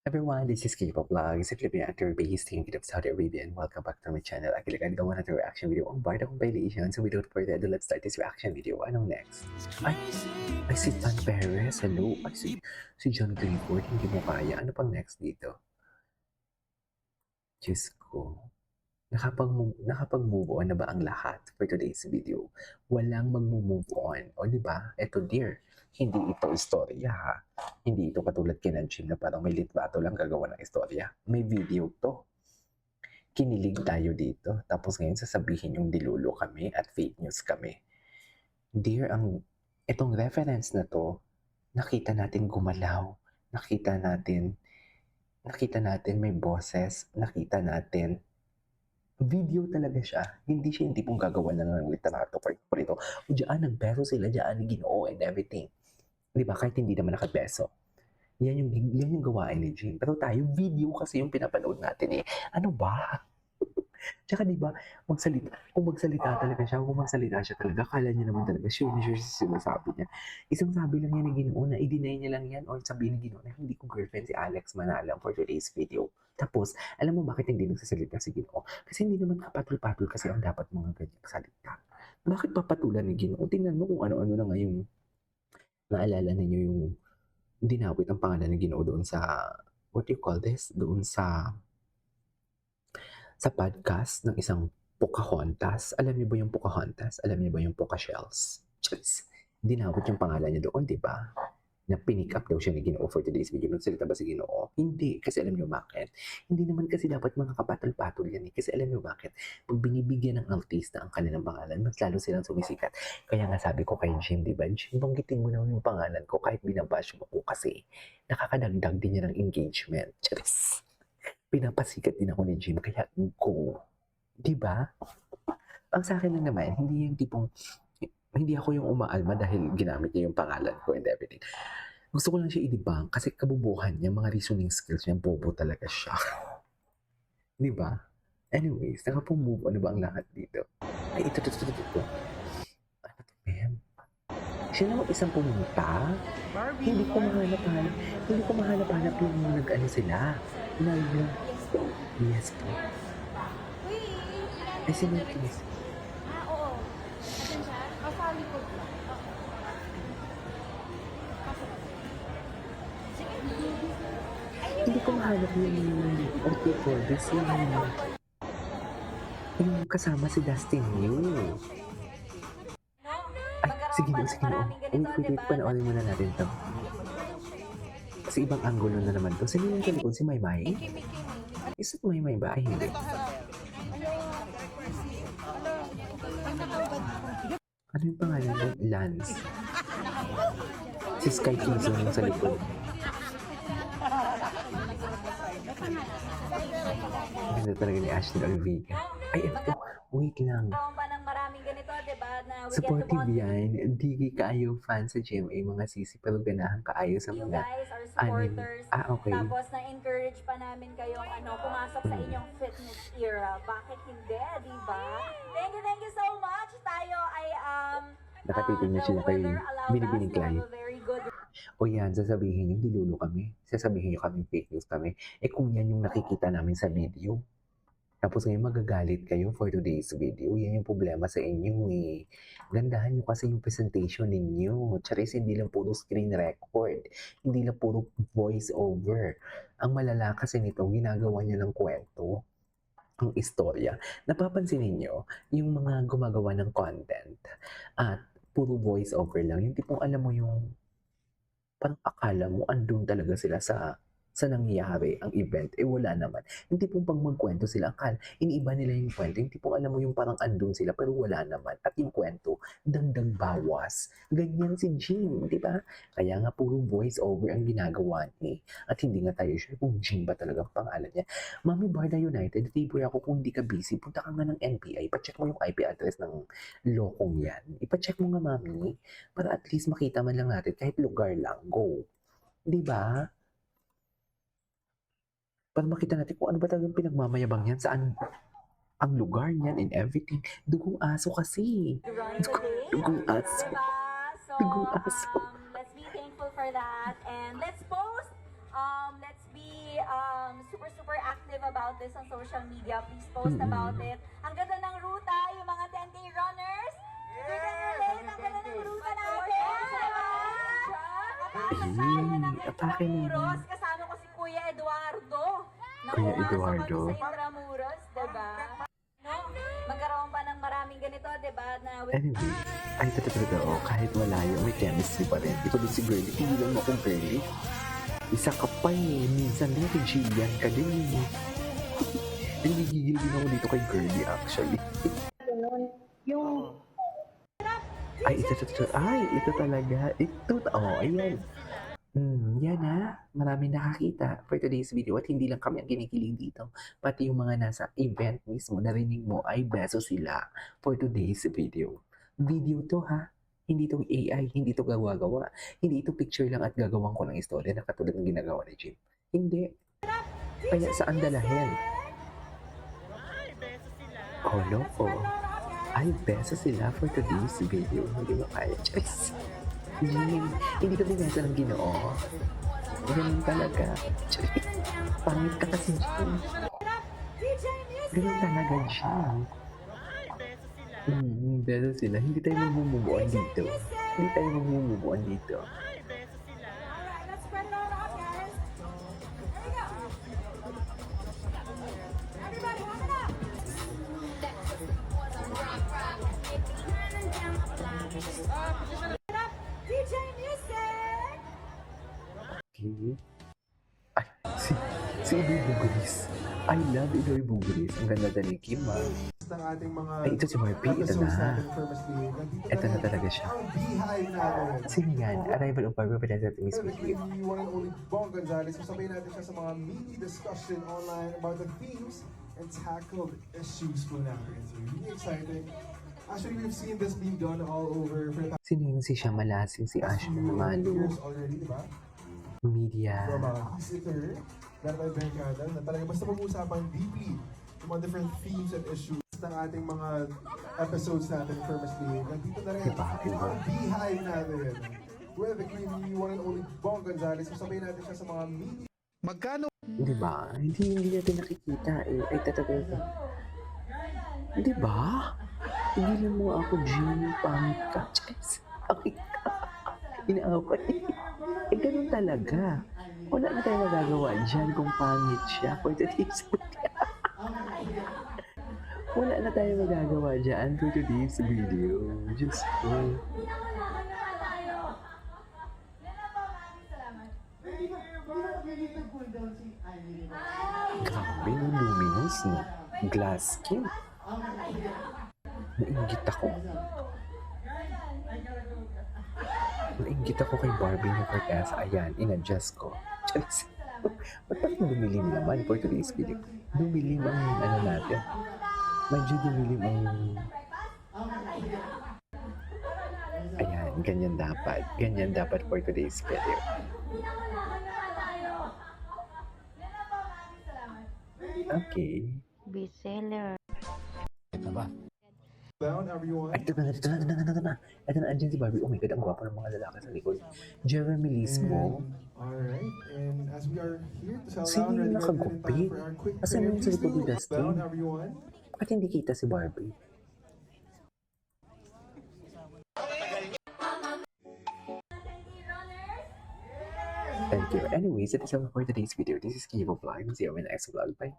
Everyone, this is K-pop Vlog, simply actor-based thinking of Saudi Arabia, and welcome back to my channel. Again, gawa natin reaction video ang Barda Compilation. So without further ado, let's start this reaction video. Anong next? Ay si Tan Perez, hello. Si John Clifford, hindi mo kaya. Ano pang next dito? Diyos ko. Nakapag-move on na ba ang lahat for today's video? Walang mag-move on. O diba? Eto dear, hindi ito istorya ha. Hindi ito katulad kina Jim na parang may litrato lang gagawa ng istorya. May video to. Kinilig tayo dito. Tapos ngayon sasabihin yung dilulo kami at fake news kami. Dear, itong reference na to, nakita natin gumalaw. Nakita natin may boses. Nakita natin video talaga siya. Hindi siya yung tipong gagawa na ng litrato for ito. O diyan, nagbeso sila diyan, Ginoo and everything. Di ba? Kahit hindi naman nakabeso. Yan yung gawain ni Jim. Pero tayo, video kasi yung pinapanood natin eh. Ano ba? Tsaka di ba, kung magsalita talaga siya talaga, kala niya naman talaga, sure siya sinasabi niya. Isang sabi lang yan ni Ginoo na i-deny niya lang yan or sabihin ni Ginoo na hindi ko girlfriend si Alex Manalang for today's video. Tapos, alam mo bakit hindi nagsasalita si Ginoo? Kasi hindi naman kapatol-patol kasi ang dapat mga ganyang salita. Bakit papatulan ni Ginoo? Tingnan mo kung ano-ano na nga yung naalala ninyo yung dinawit ang pangalan ni Ginoo doon sa, what do you call this? Doon sa podcast ng isang Pocahontas. Alam niyo ba yung Pocahontas? Alam niyo ba yung Pocashells? Charis. Dinawit yung pangalan niya doon, di ba? Na pinick up daw siya ni Ginoo for today's video. Nagsalita ba si Ginoo? Hindi. Kasi alam niyo bakit? Hindi naman kasi dapat mga kapatol-patol yan eh. Kasi alam niyo bakit? Pag binibigyan ng artista ang kanilang pangalan, mas lalo silang sumisikat. Kaya nga sabi ko kay Jim, di ba? Jim, banggitin mo na yung pangalan ko kahit binabash mo ko kasi nakakadagdag din niya ng engagement. Charis. Pinapasikat din ako ni Jim, kaya go. Diba? Ang sa akin lang naman, hindi yung tipong, hindi ako yung umaalma dahil ginamit niya yung pangalan ko and everything. Gusto ko lang siya i-debunk kasi kabubuhan niya, mga reasoning skills niya, bobo talaga siya. Diba? Anyways, nakapag-move on na ba ang lahat dito? Ay, ito. Ano to, ma'am? Siya lang isang pumunta. Hindi ko mahanap-hanap yung nag-ano sila. Yes po. Ay, si Nikis. Oo. Asan siya? Nasa likod lang. Sige. Hindi ko mahanap yung okay for this yung kasama si Dustin Yu. Ay, sige na. Wait, panoorin muna natin to. Kasi ibang angulo na naman to. Sino yung talikod? Si Maymay? Is it Maymay ba? Ay, hindi. Ano yung pangalan mo? Lance. Si Sky Kizo yung sa likod. Ganda talaga ni Ashley Olvega. Ay, ito. Wait lang. Supportive yan. Hindi kaayo fan sa GMA mga sisi, pero ganahan kaayo sa You mga guys are anime. supporters. Okay. Tapos na-encourage pa namin kayong pumasok sa inyong fitness era. Bakit hindi, di ba? Thank you so much. Tayo ay Nakatitig na sila kay Binibining Clay. O yan, sasabihin yung dilulo kami. Sasabihin nyo kami fake news kami. Eh kung yan yung nakikita namin sa video, tapos ngayon magagalit kayo for today's video, yan yung problema sa inyo eh. Gandahan nyo kasi yung presentation ninyo. Charis, hindi lang puro screen record. Hindi lang puro voice over. Ang malala kasi nito, ginagawa nyo ng kwento. Ang istorya. Napapansin ninyo, yung mga gumagawa ng content at puro voice over lang. Yung tipong alam mo yung parang akala mo andun talaga sila sa nangyayari ang event, eh wala naman. Yung tipong pag magkwento sila, iniiba nila yung kwento. Yung tipong alam mo yung parang andun sila pero wala naman. At yung kwento, dagdag bawas. Ganyan si Jim, di ba? Kaya nga puro voice over ang ginagawa niya. At hindi nga tayo sure kung Jim ba talaga ang pangalan niya. Mami Barda United, favor ako kung hindi ka busy, punta ka nga ng NPI, ipacheck mo yung IP address ng lokong yan. Ipacheck mo nga, mami, para at least makita man lang natin kahit lugar lang, go. Di ba? Para makita natin kung ano ba talagang pinagmamayabang yan, saan ang lugar niyan and everything. Dugong aso kasi. Dugong aso. So, let's be thankful for that. And let's be about this on social media. Please post about it. Ang ganda ng ruta, yung mga 10K runners. We can relate. Ang ganda ng ruta natin. Kapasok tayo ng Atake mo. Intramuros. Kasama ko si Kuya Eduardo. Kuya Eduardo. Sa Intramuros, diba? No? Magkaroon pa ng maraming ganito, diba? Na Anyway, ay totoo, kahit malayo, may chemistry pa rin. Ito din si Girlie, hindi lang mo akong Girlie. Isa ka pa eh, minsan din kay Jillian ka din eh. Nagigigil din ako dito kay Girlie actually. yung Ay, ito talaga. Ayan. Yan ha. Maraming nakakita for today's video at hindi lang kami ang kinikilig dito. Pati yung mga nasa event mismo, narinig mo ay beso sila for today's video. Video to ha. Hindi to AI, hindi to gawa-gawa. Hindi ito picture lang at gagawin ko ng istorya na katulad ng ginagawa ni Jim. Hindi. Kaya saan dalahin? Oh, loko. Ay, beso sila for today's video. Hindi mo kaya. Charis. Jim, hindi ka binasa ng Ginoo. Ganun talaga. Charis. Pangit ka kasi, Jim. Ganun talaga, Jim. Beso sila. Hindi tayo mamumubuan dito. Hindi tayo mamumubuan dito. Alright, let's spread it all out, guys. Here we go. Everybody, warm it up. DJ Music! Okay. Ay, si Iloy Buguris. I love Iloy Buguris. Ang ganda na ni Kim, ah. ng ating mga Ay, ito si Marpy. Ito episodes na. natin for Mas Liig. Nandito Ito na rin talaga siya. ang beehive natin. Sino yan? Arrival of Barbie President Miss The Vicky. one and only Bong Gonzales. Kasabay natin siya sa mga meaty discussion online about the themes and tackled issues po natin. So really exciting. Actually, we've seen this being done all over for the Sino yung si Siya past Ashley few Namalo? years already, di ba? Media. From visitor, Meron tayong Berkada, na talaga basta mag-uusapan deeply yung mga different themes and issues ng ating mga episodes natin for Mas Liig. Nandito na rin Diba? ang beehive natin with the creamy one and only Bong Gonzales. Kasabay natin siya sa mga media. Magkano Di ba? Hindi natin nakikita eh. Ay, tatagay ko. Di ba? Hindi mo ako, Jimmy, pangit ka. Charis. Pangit ka. Inaaway. Eh, ganun talaga. Wala na tayo magagawa dyan kung pangit siya. For today's video. Wala na tayo magagawa dyan for today's video. Diyos ko. Grabe, no, luminous, no? Glass skin. Nainggit ako. Nainggit ako kay Barbie ni Cortez. Ayan, in-adjust ko. Charis. Ba't parang dumilim naman for today's video? Dumilim ang ano natin. Medyo dumilim ang... Ayan, ganyan dapat. Ganyan dapat for today's video. Okay. Bestseller. Ito ba? Down, everyone. Ay, ito na. Ito na, andyan si Barbie. Oh my God, ang gwapo ng mga lalaki sa likod. Jeremy Lismo. Alright, and as we are here to sell Sino down, yung ready to nakagupit? for our quick Asan prayer. yung sa Please likod ni do Dustin? down, everyone. Bakit hindi kita si Barbie? Thank you. Anyways, that is all for today's video. This is Kivo Vlog. See you in the next vlog. Bye.